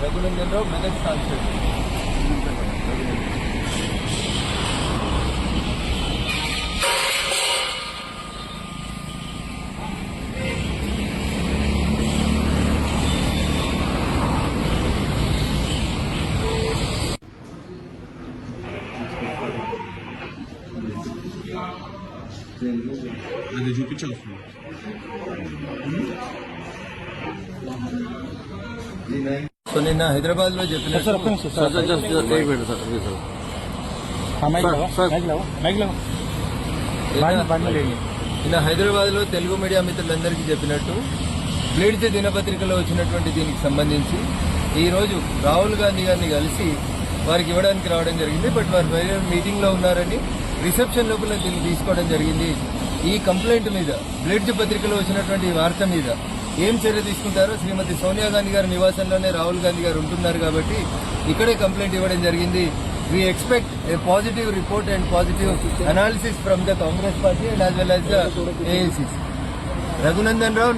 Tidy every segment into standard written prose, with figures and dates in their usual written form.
रघुनंदन राव मेदक सांसद అది చూపించాలి సో నిన్న హైదరాబాద్ లో నిన్న హైదరాబాద్ లో తెలుగు మీడియా మిత్రులందరికీ చెప్పినట్టు బ్లీడ్స్ దినపత్రికలో వచ్చినటువంటి దీనికి సంబంధించి ఈ రోజు రాహుల్ గాంధీ గారిని కలిసి వారికి ఇవ్వడానికి రావడం జరిగింది. బట్ వారు వేరే మీటింగ్ లో ఉన్నారని రిసెప్షన్ లోపల దీన్ని తీసుకోవడం జరిగింది. ఈ కంప్లైంట్ మీద బ్లీడ్స్ పత్రికలో వచ్చినటువంటి వార్త మీద ఏం చర్య తీసుకుంటారో శ్రీమతి సోనియా గాంధీ గారి నివాసంలోనే రాహుల్ గాంధీ గారు ఉంటున్నారు కాబట్టి ఇక్కడే కంప్లైంట్ ఇవ్వడం జరిగింది. We expect a positive report and positive analysis from the Congress party and as well as the AICC. Raghunandan Rao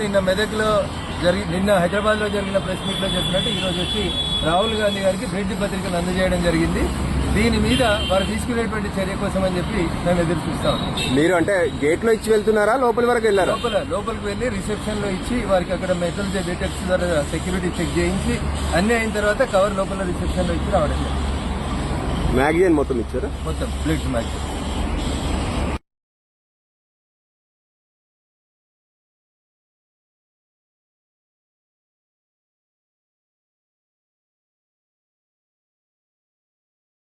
నిన్న హైదరాబాద్ లో జరిగిన ప్రెస్ మీట్ లో చెప్పినట్టు ఈ రోజు వచ్చి రాహుల్ గాంధీ గారికి బ్లీడ్స్ పత్రికలు అందజేయడం జరిగింది. దీని మీద వారు తీసుకునేటువంటి చర్య కోసం అని చెప్పి మేము ఎదురు చూస్తాం. మీరు అంటే గేట్ లో ఇచ్చి వెళ్తున్నారా లోపలి వరకు వెళ్ళారా? లోపలికి వెళ్లి రిసెప్షన్ లో ఇచ్చి వారికి అక్కడ మెటల్ డిటెక్టర్స్ ద్వారా సెక్యూరిటీ చెక్ చేయించి అన్ని అయిన తర్వాత కవర్ లోపల రిసెప్షన్ లో ఇచ్చి రావడం. మ్యాగజైన్ మొత్తం ఇచ్చారా? మొత్తం ప్లేట్స్ మ్యాగజైన్.